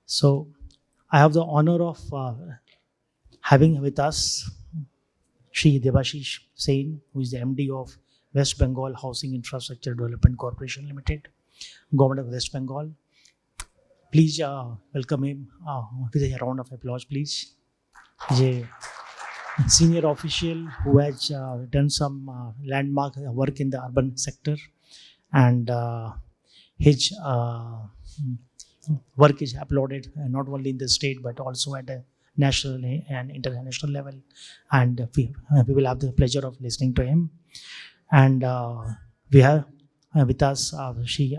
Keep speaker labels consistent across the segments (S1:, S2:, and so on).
S1: So I have the honor of having with us Shri Debashish Singh, who is the MD of West Bengal Housing Infrastructure Development Corporation Limited, Government of West Bengal. Please welcome him with a round of applause, please. He's a senior official who has done some landmark work in the urban sector, and his work is applauded not only in the state but also at a national and international level. And we will have the pleasure of listening to him. And we have with us Shri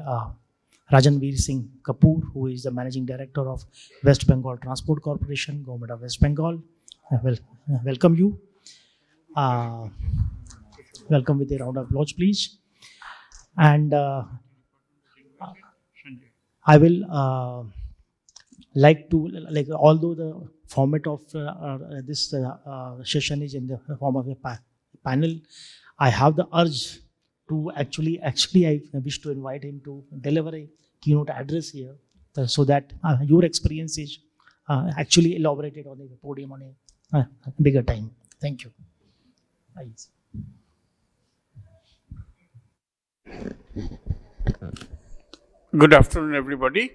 S1: Rajanvir Singh Kapur, who is the Managing Director of West Bengal Transport Corporation, Government of West Bengal. Welcome you. Welcome with a round of applause, please. And I will like to, although the format of this session is in the form of a panel, I have the urge to actually I wish to invite him to deliver a keynote address here, so that your experience is actually elaborated on the podium on a bigger time. Thank you. Thanks.
S2: Good afternoon, everybody.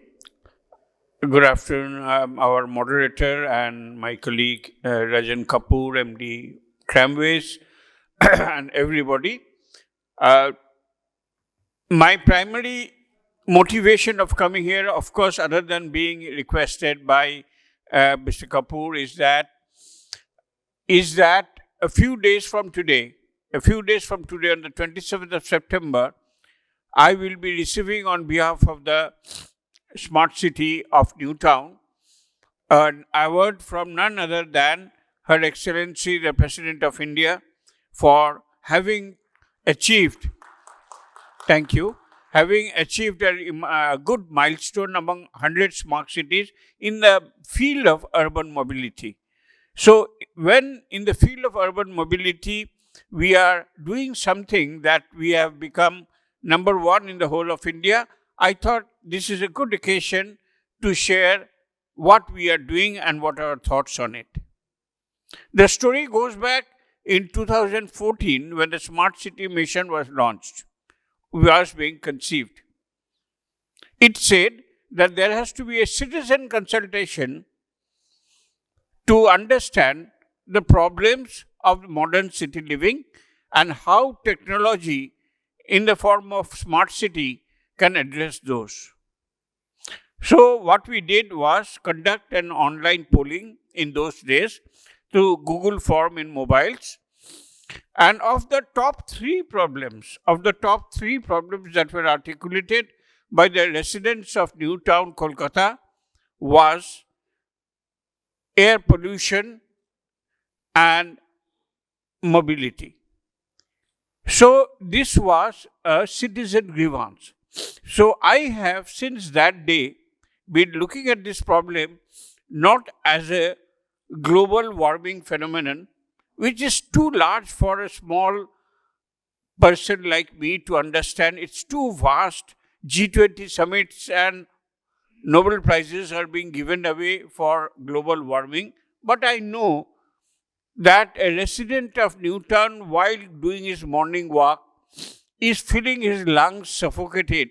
S2: Good afternoon, our moderator and my colleague Rajan Kapur, MD Tramways, and everybody. My primary motivation of coming here, of course, other than being requested by Mr. Kapur, is that a few days from today, on the 27th of September, I will be receiving on behalf of the Smart City of Newtown an award from none other than Her Excellency the President of India for having achieved, a good milestone among 100 smart cities in the field of urban mobility. So when in the field of urban mobility, we are doing something that we have become number one in the whole of India, I thought this is a good occasion to share what we are doing and what are our thoughts on it. The story goes back in 2014 when the Smart City Mission was launched, was being conceived. It said that there has to be a citizen consultation to understand the problems of modern city living and how technology in the form of smart city can address those. So what we did was conduct an online polling in those days through Google form in mobiles. And of the top three problems that were articulated by the residents of Newtown, Kolkata, was air pollution and mobility. So this was a citizen grievance. So I have since that day been looking at this problem not as a global warming phenomenon, which is too large for a small person like me to understand. It's too vast. G20 summits and Nobel Prizes are being given away for global warming. But I know that a resident of Newtown, while doing his morning walk, is feeling his lungs suffocated,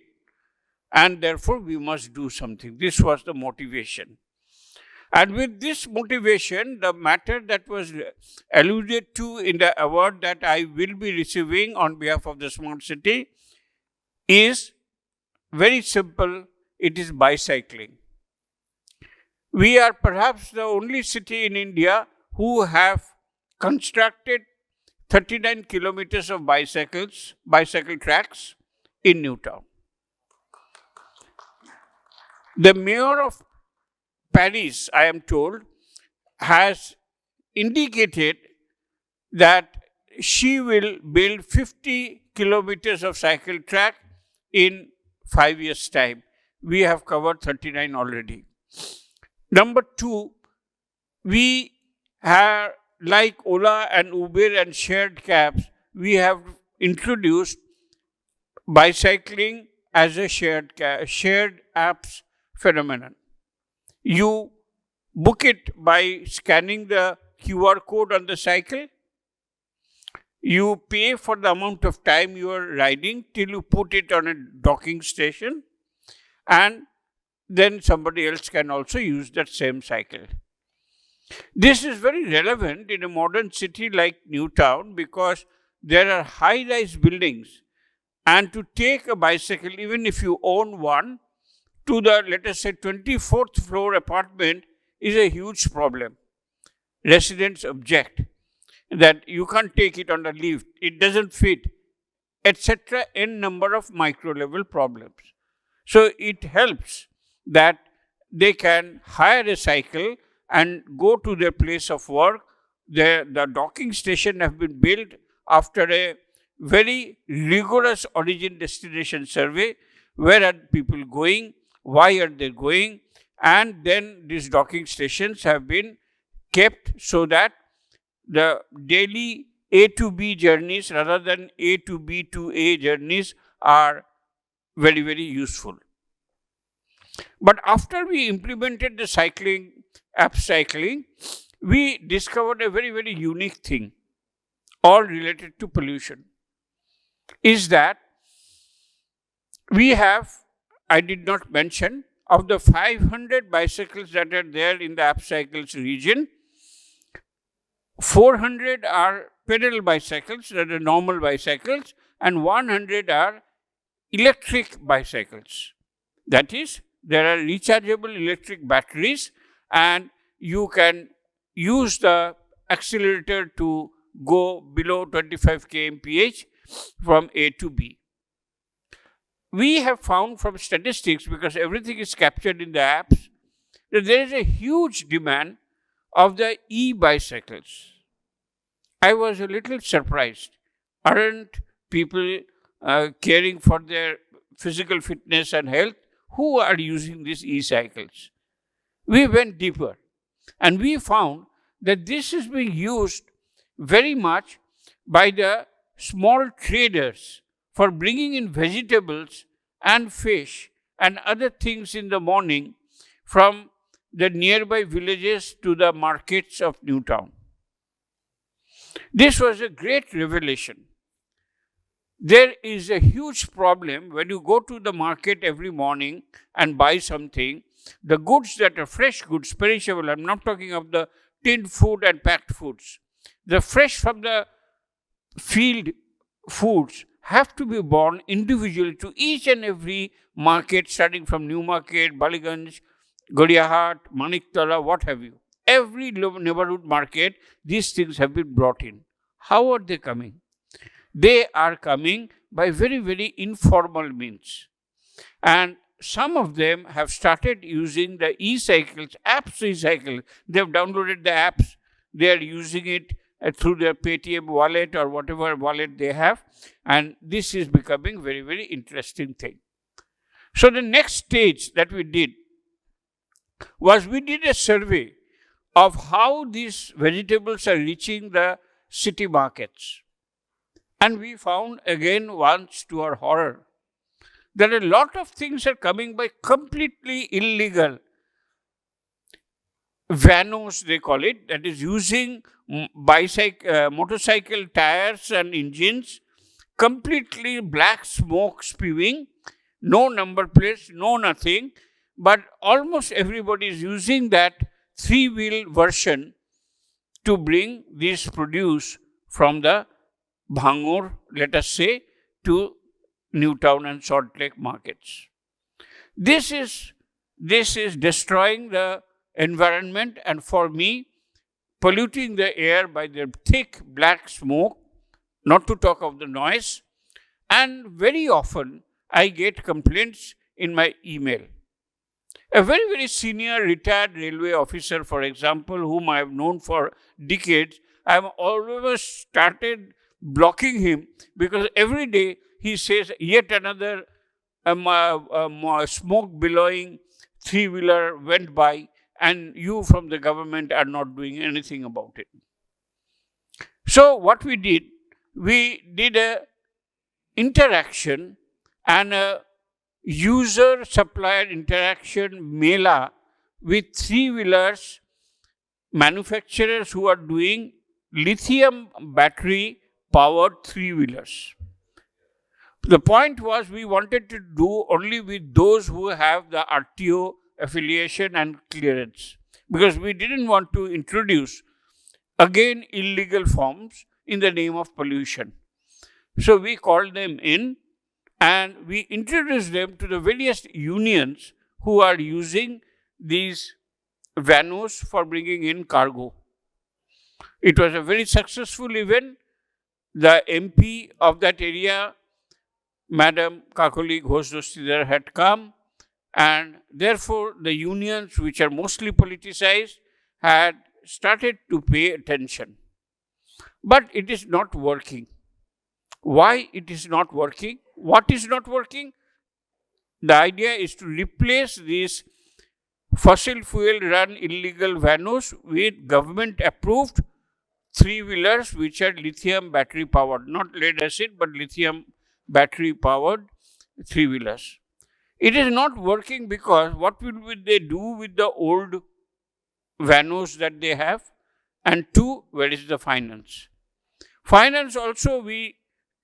S2: and therefore we must do something. This was the motivation. And with this motivation, the matter that was alluded to in the award that I will be receiving on behalf of the Smart City is very simple. It is bicycling. We are perhaps the only city in India who have constructed 39 kilometers of bicycle tracks in Newtown. The mayor of Paris, I am told, has indicated that she will build 50 kilometers of cycle track in 5 years' time. We have covered 39 already. Number two, we have, like Ola and Uber and shared cabs, we have introduced bicycling as a shared apps phenomenon. You book it by scanning the QR code on the cycle. You pay for the amount of time you are riding till you put it on a docking station, and then somebody else can also use that same cycle. This is very relevant in a modern city like Newtown because there are high-rise buildings, and to take a bicycle, even if you own one, to the, let us say, 24th floor apartment is a huge problem. Residents object that you can't take it on the lift, it doesn't fit, etc. N number of micro-level problems. So it helps that they can hire a cycle and go to their place of work. The docking station have been built after a very rigorous origin-destination survey. Where are people going? Why are they going? And then these docking stations have been kept so that the daily A to B journeys rather than A to B to A journeys are very, very useful. But after we implemented the cycling, app cycling, we discovered a very, very unique thing, all related to pollution, is that we have, I did not mention, of the 500 bicycles that are there in the app cycles region, 400 are pedal bicycles, that are normal bicycles, and 100 are electric bicycles. That is, there are rechargeable electric batteries, and you can use the accelerator to go below 25 kmph from A to B. We have found from statistics, because everything is captured in the apps, that there is a huge demand of the e-bicycles. I was a little surprised. Aren't people caring for their physical fitness and health? Who are using these e-cycles? We went deeper and we found that this is being used very much by the small traders for bringing in vegetables and fish and other things in the morning from the nearby villages to the markets of Newtown. This was a great revelation. There is a huge problem when you go to the market every morning and buy something. The goods that are fresh goods, perishable, I'm not talking of the tinned food and packed foods. The fresh from the field foods have to be borne individually to each and every market, starting from New Market, Baliganj, Godiahat, Maniktala, what have you. Every neighborhood market, these things have been brought in. How are they coming? They are coming by very, very informal means. And some of them have started using the e-cycles, apps e-cycle. They have downloaded the apps. They are using it through their Paytm wallet or whatever wallet they have. And this is becoming very, very interesting thing. So the next stage that we did was we did a survey of how these vegetables are reaching the city markets. And we found again once to our horror that a lot of things are coming by completely illegal vanos, they call it, that is using motorcycle tires and engines, completely black smoke spewing, no number plates, no nothing, but almost everybody is using that three-wheel version to bring this produce from the Bhangur, let us say, to Newtown and Salt Lake markets. This is destroying the environment, and for me, polluting the air by their thick black smoke, not to talk of the noise. And very often I get complaints in my email. A very, very senior retired railway officer, for example, whom I have known for decades, I have always started blocking him because every day he says yet another smoke billowing three-wheeler went by and you from the government are not doing anything about it. So what we did a interaction and a user-supplier interaction mela with three-wheelers manufacturers who are doing lithium battery powered three-wheelers. The point was we wanted to do only with those who have the RTO affiliation and clearance, because we didn't want to introduce again illegal forms in the name of pollution. So we called them in and we introduced them to the various unions who are using these vanos for bringing in cargo. It was a very successful event. The MP of that area, Madam Kakoli Ghosh-Dostidar, had come, and therefore the unions, which are mostly politicized, had started to pay attention. But it is not working. Why it is not working? What is not working? The idea is to replace these fossil fuel run illegal vanos with government approved three-wheelers which are lithium battery powered, not lead acid but lithium battery powered three-wheelers. It is not working because what will they do with the old vanos that they have? And two, where is the finance? Finance also, we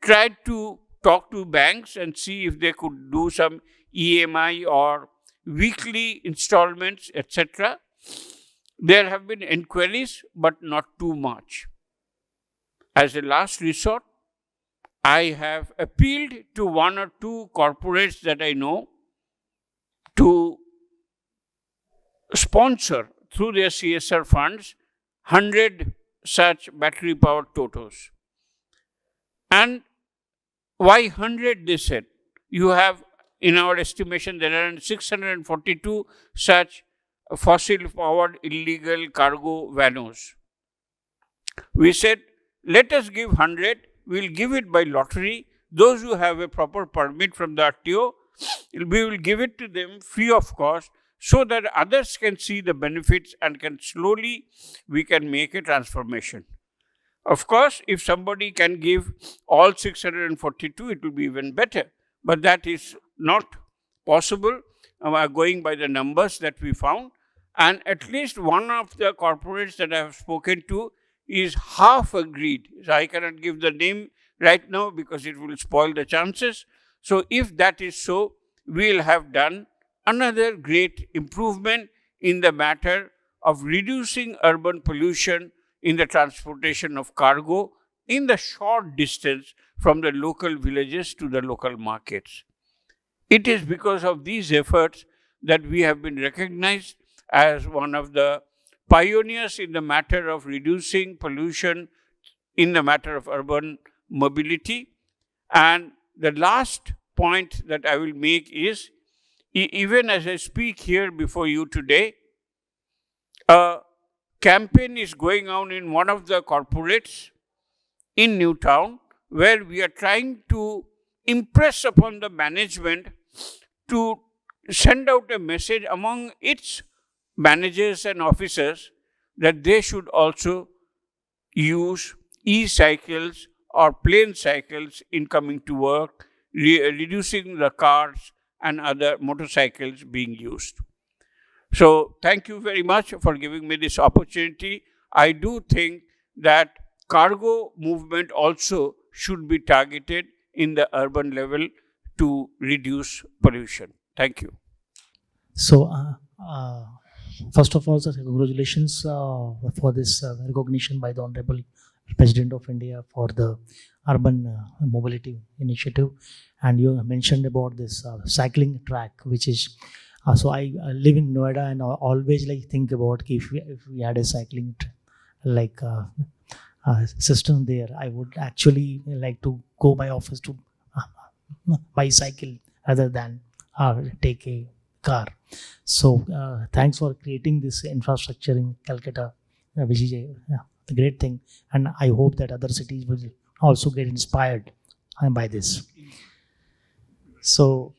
S2: tried to talk to banks and see if they could do some EMI or weekly installments, etc. There have been inquiries, but not too much. As a last resort, I have appealed to one or two corporates that I know to sponsor through their CSR funds 100 such battery powered Totos. And why 100, they said? You have, in our estimation, there are 642 such fossil powered illegal cargo vanos. We said, let us give 100, we'll give it by lottery. Those who have a proper permit from the RTO, we will give it to them free of cost so that others can see the benefits and can slowly, we can make a transformation. Of course, if somebody can give all 642, it will be even better. But that is not possible going by the numbers that we found. And at least one of the corporates that I have spoken to is half agreed. So I cannot give the name right now because it will spoil the chances. So if that is so, we will have done another great improvement in the matter of reducing urban pollution in the transportation of cargo in the short distance from the local villages to the local markets. It is because of these efforts that we have been recognized as one of the pioneers in the matter of reducing pollution in the matter of urban mobility. And the last point that I will make is, even as I speak here before you today, a campaign is going on in one of the corporates in Newtown, where we are trying to impress upon the management to send out a message among its managers and officers that they should also use e-cycles or plain cycles in coming to work, reducing the cars and other motorcycles being used. So thank you very much for giving me this opportunity. I do think that cargo movement also should be targeted in the urban level to reduce pollution. Thank you.
S1: So, first of all, sir, congratulations for this recognition by the Honorable President of India for the urban mobility initiative. And you mentioned about this cycling track, which is, so I live in Noida and I always think about if we had a cycling system there, I would actually like to go by office to bicycle rather than take a car. So thanks for creating this infrastructure in Calcutta, which is a great thing. And I hope that other cities will also get inspired by this. So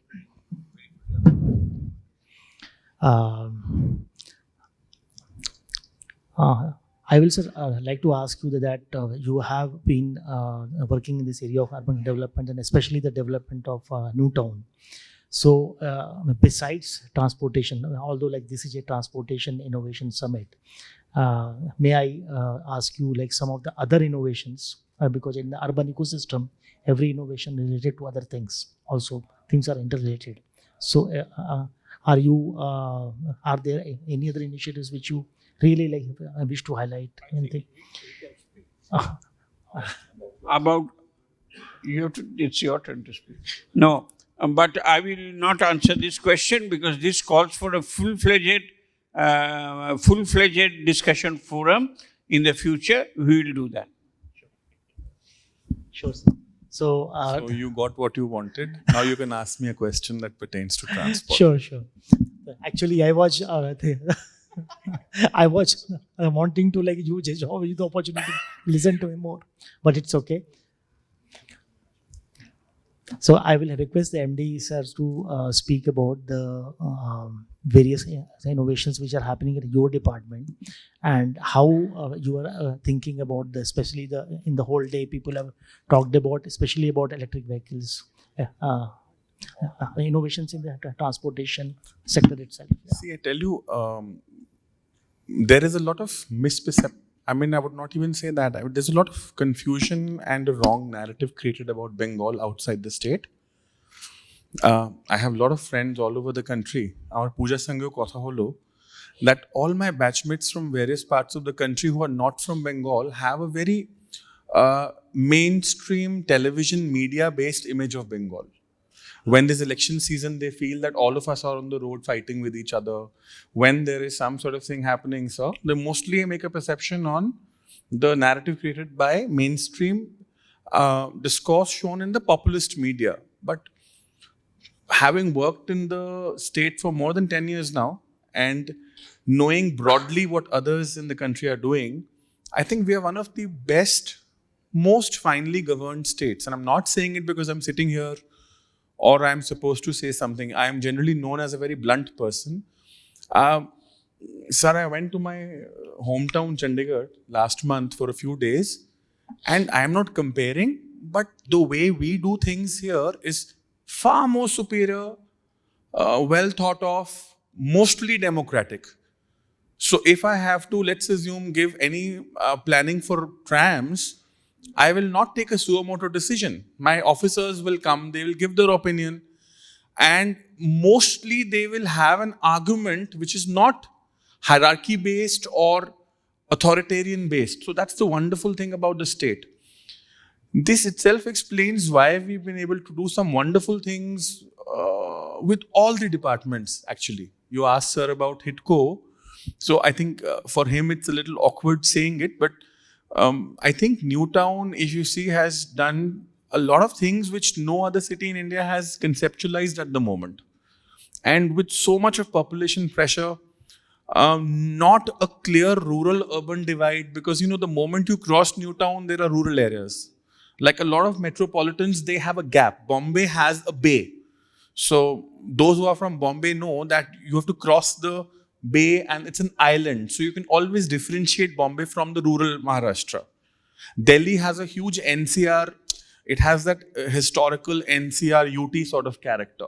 S1: I will, sir, like to ask you that you have been working in this area of urban development and especially the development of Newtown. So besides transportation, although like this is a transportation innovation summit, may I ask you like some of the other innovations, because in the urban ecosystem, every innovation related to other things, also things are interrelated. So are there any other initiatives which you really like wish to highlight? Anything?
S2: About it's your turn to speak. No, but I will not answer this question because this calls for a full-fledged discussion forum. In the future, we will do that.
S1: Sure, sir. So,
S3: So you got what you wanted. Now you can ask me a question that pertains to transport.
S1: sure. Actually, I was wanting to like use the opportunity to listen to him more, but it's okay. So I will request the MD sir to speak about the various innovations which are happening in your department, and how you are thinking about especially in the whole day people have talked about, especially about electric vehicles, innovations in the transportation sector itself.
S3: See, I tell you, there is a lot of misperception. I mean, I would not even say that. There's a lot of confusion and a wrong narrative created about Bengal outside the state. I have a lot of friends all over the country. Our Puja Sangyo Kotha holo that all my batchmates from various parts of the country who are not from Bengal have a very mainstream television media based image of Bengal. When there's election season, they feel that all of us are on the road fighting with each other. When there is some sort of thing happening, so they mostly make a perception on the narrative created by mainstream discourse shown in the populist media. But having worked in the state for more than 10 years now and knowing broadly what others in the country are doing, I think we are one of the best, most finely governed states. And I'm not saying it because I'm sitting here or I'm supposed to say something. I am generally known as a very blunt person. Sir, I went to my hometown, Chandigarh, last month for a few days. And I am not comparing, but the way we do things here is far more superior, well thought of, mostly democratic. So if I have to, let's assume, give any planning for trams, I will not take a suo motu decision. My officers will come, they will give their opinion, and mostly they will have an argument which is not hierarchy based or authoritarian based. So that's the wonderful thing about the state. This itself explains why we've been able to do some wonderful things with all the departments, actually. You asked, sir, about HIDCO. So I think for him it's a little awkward saying it, but I think Newtown, if you see, has done a lot of things which no other city in India has conceptualized at the moment. And with so much of population pressure, not a clear rural-urban divide, because, you know, the moment you cross Newtown, there are rural areas. Like a lot of metropolitans, they have a gap. Bombay has a bay. So those who are from Bombay know that you have to cross the bay and it's an island. So you can always differentiate Bombay from the rural Maharashtra. Delhi has a huge NCR. It has that historical NCR UT sort of character.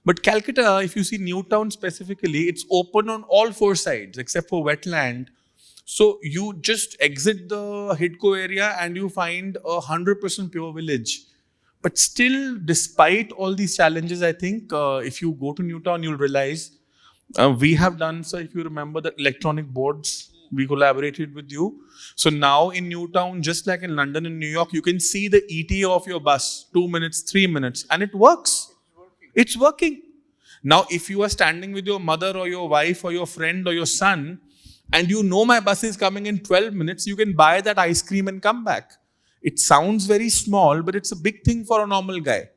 S3: But Calcutta, if you see Newtown specifically, it's open on all four sides except for wetland. So you just exit the HIDCO area and you find 100% pure village. But still, despite all these challenges, I think if you go to Newtown, you'll realize we have done, so if you remember the electronic boards, we collaborated with you. So now in Newtown, just like in London and New York, you can see the ETA of your bus, 2 minutes, 3 minutes, and it works. It's working. Now, if you are standing with your mother or your wife or your friend or your son, and you know my bus is coming in 12 minutes, you can buy that ice cream and come back. It sounds very small, but it's a big thing for a normal guy.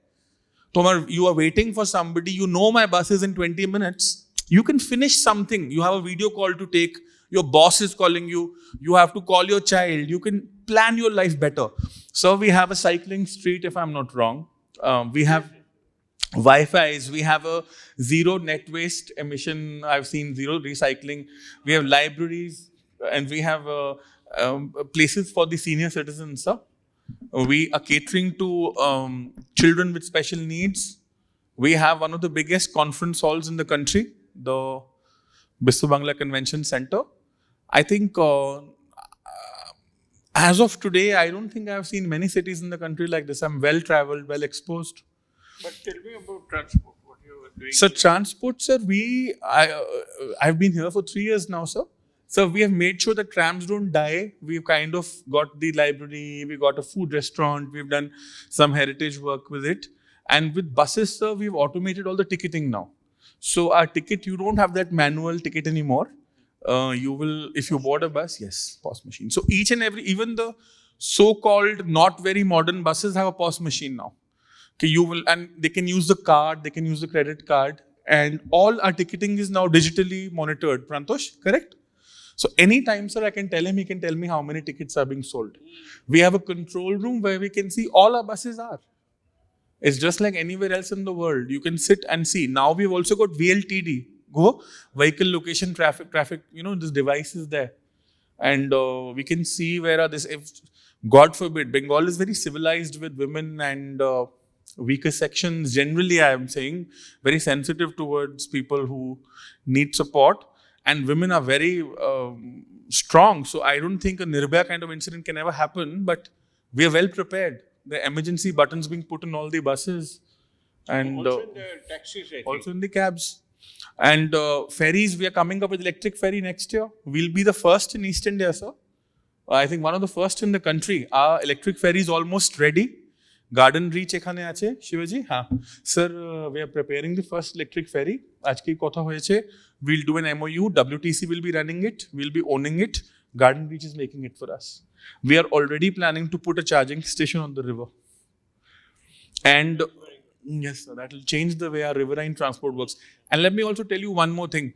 S3: Kumar, you are waiting for somebody, you know my bus is in 20 minutes, you can finish something. You have a video call to take, your boss is calling you, you have to call your child, you can plan your life better. So we have a cycling street, if I'm not wrong. We have Wi-Fi's, we have a zero net waste emission, I've seen zero recycling. We have libraries and we have places for the senior citizens. We are catering to children with special needs. We have one of the biggest conference halls in the country, the Biswa Bangla Convention Center. I think as of today, I don't think I've seen many cities in the country like this. I'm well traveled, well exposed.
S2: But tell me about transport, what you were doing.
S3: So transport, sir, I've been here for 3 years now, sir. So we have made sure that trams don't die. We've kind of got the library, we got a food restaurant, we've done some heritage work with it. And with buses, sir, we've automated all the ticketing now. So our ticket, you don't have that manual ticket anymore. You will, if you board a bus, yes, POS machine. So each and every, even the so-called not very modern buses have a POS machine now. Okay, you will, and they can use the card, they can use the credit card, and all our ticketing is now digitally monitored. Prantosh, correct? So anytime, sir, I can tell him, he can tell me how many tickets are being sold. We have a control room where we can see all our buses are. It's just like anywhere else in the world. You can sit and see. Now we've also got VLTD, vehicle location traffic, this device is there. And we can see where are this, if God forbid, Bengal is very civilized with women and weaker sections. Generally, I am saying, very sensitive towards people who need support. And women are very strong. So I don't think a Nirbhaya kind of incident can ever happen, but we are well prepared. The emergency buttons being put in all the buses. And
S2: also in the taxis, I think.
S3: Also in the cabs. And ferries, we are coming up with electric ferry next year. We'll be the first in East India, sir. I think one of the first in the country. Our electric ferry is almost ready. Garden Reach ekhane ache, Shivaji. Sir, we are preparing the first electric ferry. Ajke kotha hoyeche. We'll do an MOU. WTC will be running it. We'll be owning it. Garden Reach is making it for us. We are already planning to put a charging station on the river. And yes, sir, that will change the way our riverine transport works. And let me also tell you one more thing.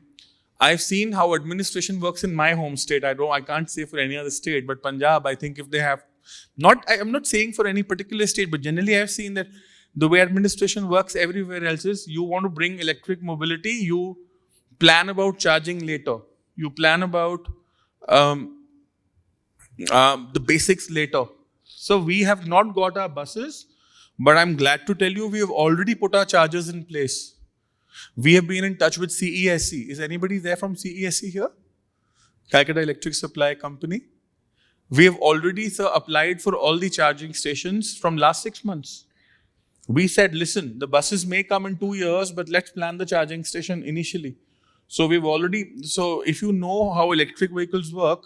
S3: I've seen how administration works in my home state. I can't say for any other state, but Punjab, I think if they have, I'm not saying for any particular state, but generally I've seen that the way administration works everywhere else is, you want to bring electric mobility, you plan about charging later. You plan about the basics later. So we have not got our buses, but I'm glad to tell you we have already put our chargers in place. We have been in touch with CESC. Is anybody there from CESC here? Calcutta Electric Supply Company. We have already, sir, applied for all the charging stations from last 6 months. We said, listen, the buses may come in 2 years, but let's plan the charging station initially. So if you know how electric vehicles work,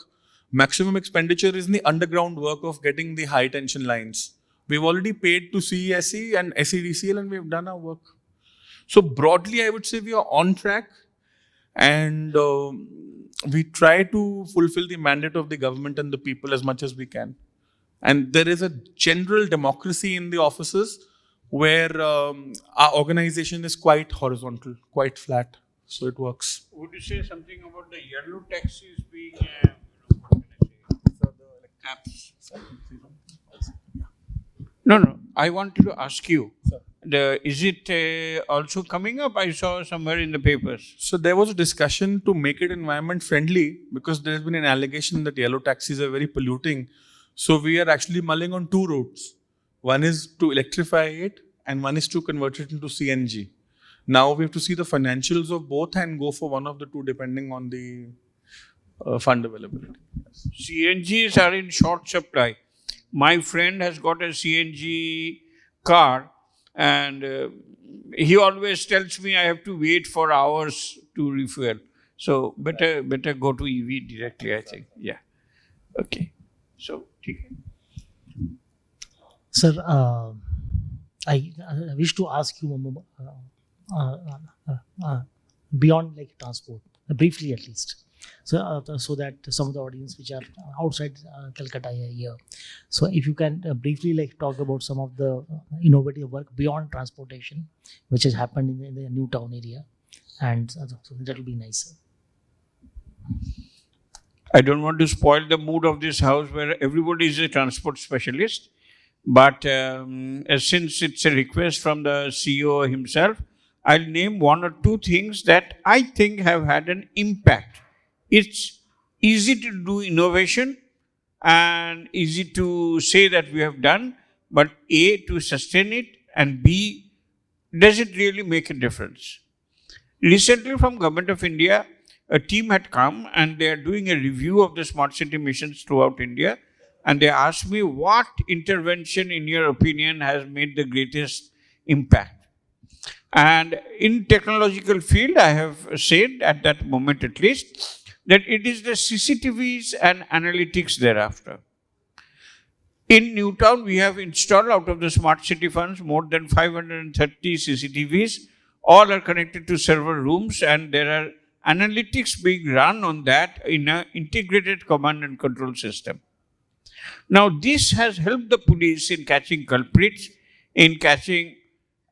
S3: maximum expenditure is in the underground work of getting the high tension lines. We've already paid to CESC and SEDCL and we've done our work. So broadly, I would say we are on track and we try to fulfill the mandate of the government and the people as much as we can. And there is a general democracy in the offices where our organization is quite horizontal, quite flat. So it works.
S2: Would you say something about the yellow taxis being, apps? No. I wanted to ask you, is it also coming up? I saw somewhere in the papers.
S3: So there was a discussion to make it environment friendly because there has been an allegation that yellow taxis are very polluting. So we are actually mulling on 2 routes. One is to electrify it and one is to convert it into CNG. Now we have to see the financials of both and go for one of the 2 depending on the fund availability. Yes.
S2: CNGs are in short supply. My friend has got a CNG car and he always tells me I have to wait for hours to refuel. So better go to EV directly, I think. Yeah. Okay. So,
S1: Sir, I wish to ask you beyond like transport, briefly at least. So that some of the audience which are outside Calcutta are here. So if you can briefly like talk about some of the innovative work beyond transportation, which has happened in the new town area, and so that will be nice.
S2: I don't want to spoil the mood of this house where everybody is a transport specialist. But since it's a request from the CEO himself, I'll name 1 or 2 things that I think have had an impact. It's easy to do innovation and easy to say that we have done, but A, to sustain it, and B, does it really make a difference? Recently from Government of India, a team had come and they are doing a review of the smart city missions throughout India. And they asked me, what intervention in your opinion has made the greatest impact? And in technological field, I have said at that moment at least, that it is the CCTVs and analytics thereafter. In Newtown, we have installed out of the smart city funds more than 530 CCTVs. All are connected to server rooms and there are analytics being run on that in an integrated command and control system. Now, this has helped the police in catching culprits, in catching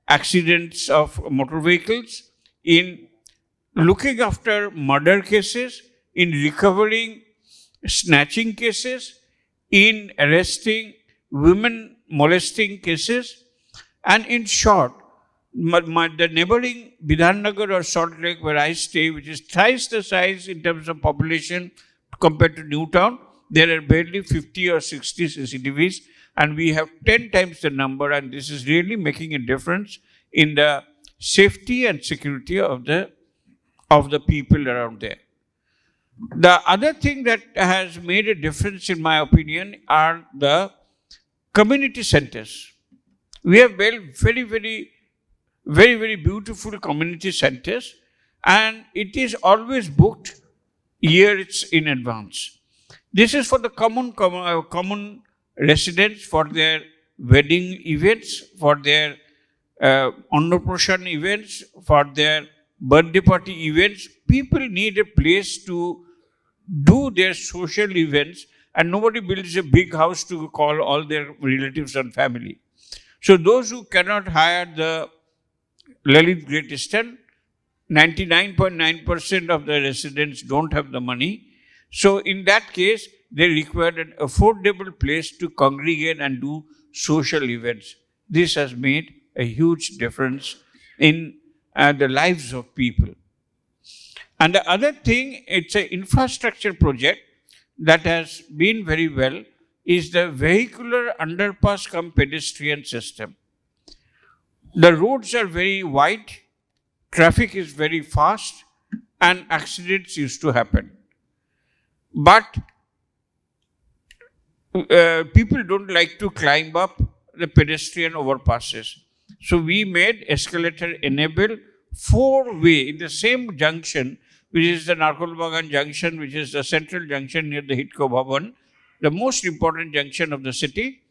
S2: accidents of motor vehicles, in looking after murder cases, in recovering snatching cases, in arresting women molesting cases, and in short, the neighboring Bidhannagar or Salt Lake where I stay, which is thrice the size in terms of population compared to Newtown, there are barely 50 or 60 CCTVs and we have 10 times the number, and this is really making a difference in the safety and security of the people around there. The other thing that has made a difference in my opinion are the community centers. We have built very beautiful community centers and it is always booked years in advance. This is for the common residents, for their wedding events, for their Annaprashan events, for their birthday party events. People need a place to do their social events and nobody builds a big house to call all their relatives and family. So those who cannot hire the Lalit Great Eastern, 99.9% of the residents don't have the money. So in that case, they require an affordable place to congregate and do social events. This has made a huge difference in the lives of people. And the other thing, it's an infrastructure project that has been very well, is the vehicular underpass cum pedestrian system. The roads are very wide, traffic is very fast, and accidents used to happen. But people don't like to climb up the pedestrian overpasses. So we made escalator enable 4-way in the same junction, which is the Narkol Bagan junction, which is the central junction near the HIDCO Bhavan, the most important junction of the city.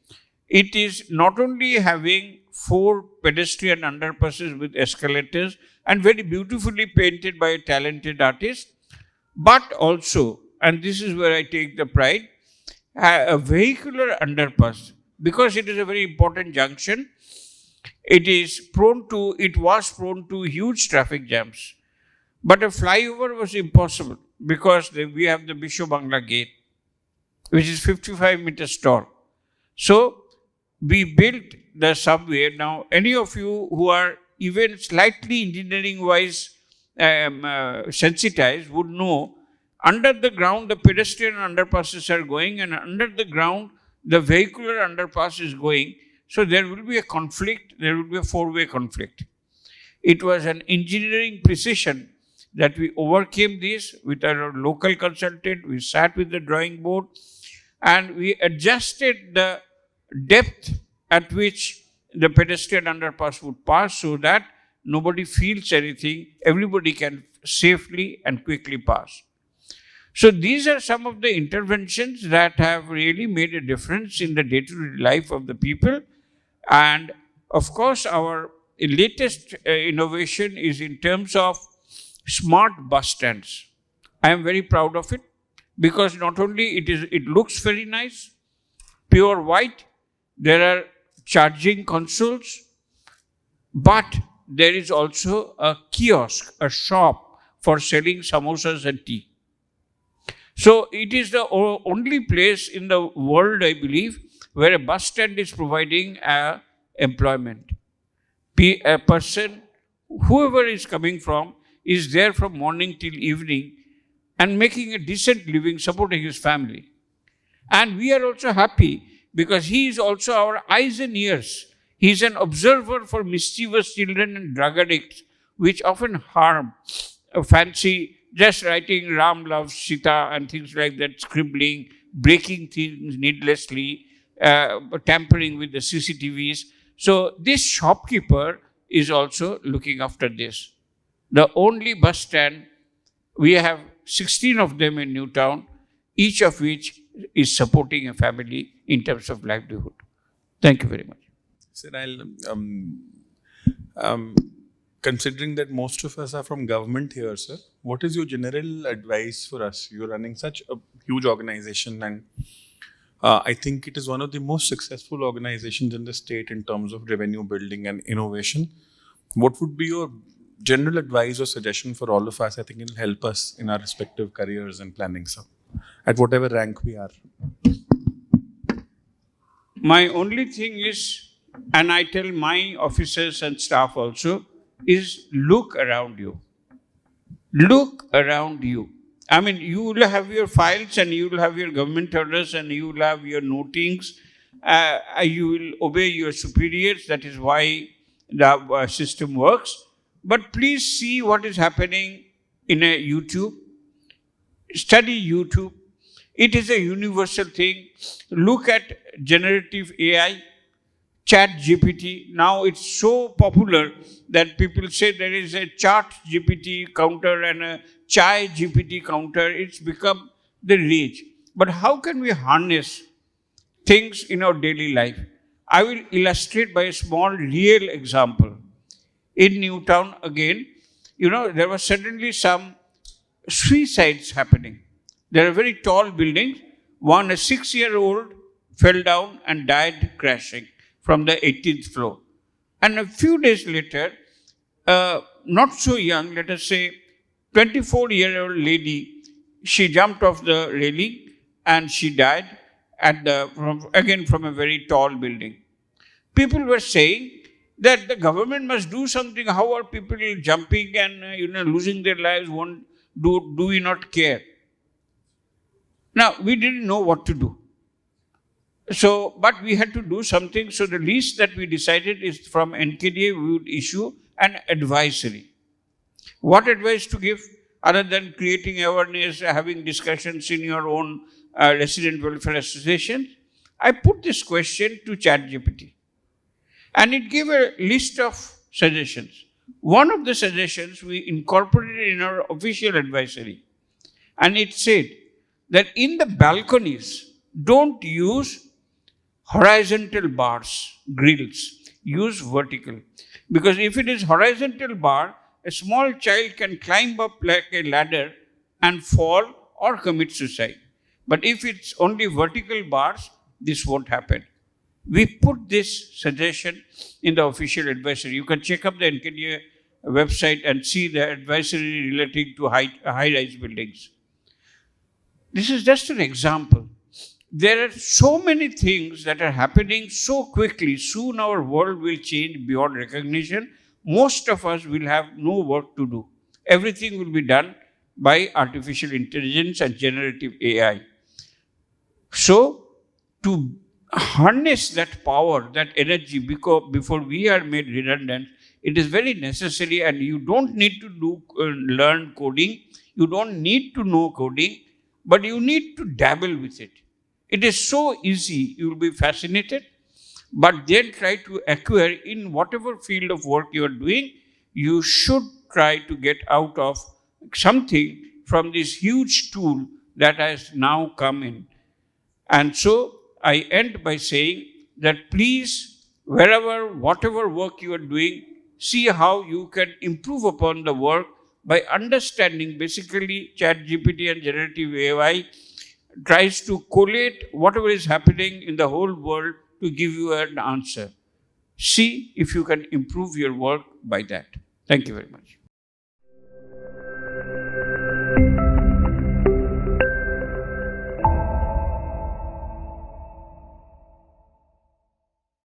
S2: It is not only having 4 pedestrian underpasses with escalators and very beautifully painted by a talented artist, but also, and this is where I take the pride, a vehicular underpass, because it is a very important junction. It was prone to huge traffic jams. But a flyover was impossible because we have the Bisho Bangla gate, which is 55 meters tall. So we built the subway. Now, any of you who are even slightly engineering-wise sensitized would know, under the ground, the pedestrian underpasses are going, and under the ground, the vehicular underpass is going. So there will be a conflict, there will be a 4-way conflict. It was an engineering precision that we overcame this with our local consultant. We sat with the drawing board and we adjusted the depth at which the pedestrian underpass would pass so that nobody feels anything, everybody can safely and quickly pass. So these are some of the interventions that have really made a difference in the day-to-day life of the people. And of course, our latest innovation is in terms of smart bus stands. I am very proud of it because not only it looks very nice, pure white, there are charging consoles, but there is also a kiosk, a shop for selling samosas and tea. So it is the only place in the world, I believe, where a bus stand is providing employment. A person, whoever is coming from, is there from morning till evening and making a decent living, supporting his family. And we are also happy because he is also our eyes and ears. He is an observer for mischievous children and drug addicts, which often harm fancy, just writing Ram loves Sita and things like that, scribbling, breaking things needlessly, tampering with the CCTVs. So this shopkeeper is also looking after this. The only bus stand, we have 16 of them in Newtown, each of which is supporting a family in terms of livelihood. Thank you very much.
S3: Sir, considering that most of us are from government here, sir, what is your general advice for us? You're running such a huge organization, and I think it is one of the most successful organizations in the state in terms of revenue building and innovation. What would be your general advice or suggestion for all of us? I think it will help us in our respective careers and planning, sir, at whatever rank we are.
S2: My only thing is, and I tell my officers and staff also, is look around you. Look around you. I mean, you will have your files and you will have your government orders and you will have your notings. You will obey your superiors. That is why the system works. But please see what is happening in a YouTube. Study YouTube. It is a universal thing. Look at generative AI. Chat GPT. Now it's so popular that people say there is a Chat GPT counter and a Chai GPT counter. It's become the rage. But how can we harness things in our daily life? I will illustrate by a small real example. In Newtown again, there was suddenly some suicides happening. There are very tall buildings. One, a 6-year-old, fell down and died crashing from the 18th floor. And a few days later, not so young, let us say 24-year-old lady, she jumped off the railing and she died from a very tall building. People were saying that the government must do something. How are people jumping and losing their lives? Do we not care? Now, we didn't know what to do. So, but we had to do something. So the least that we decided is from NKDA we would issue an advisory. What advice to give other than creating awareness, having discussions in your own resident welfare association? I put this question to ChatGPT and it gave a list of suggestions. One of the suggestions we incorporated in our official advisory, and it said that in the balconies, don't use horizontal bars, grills, use vertical. Because if it is horizontal bar, a small child can climb up like a ladder and fall or commit suicide. But if it's only vertical bars, this won't happen. We put this suggestion in the official advisory. You can check up the NKDA website and see the advisory relating to high-rise buildings. This is just an example. There are so many things that are happening so quickly. Soon our world will change beyond recognition. Most of us will have no work to do. Everything will be done by artificial intelligence and generative AI. So, to harness that power, that energy, because before we are made redundant, it is very necessary, and you don't need to learn coding. You don't need to know coding, but you need to dabble with it. It is so easy, you will be fascinated, but then try to acquire in whatever field of work you are doing. You should try to get out of something from this huge tool that has now come in. And so I end by saying that please, whatever work you are doing, see how you can improve upon the work by understanding. Basically, ChatGPT and generative AI tries to collate whatever is happening in the whole world to give you an answer. See if you can improve your work by that. Thank you very much.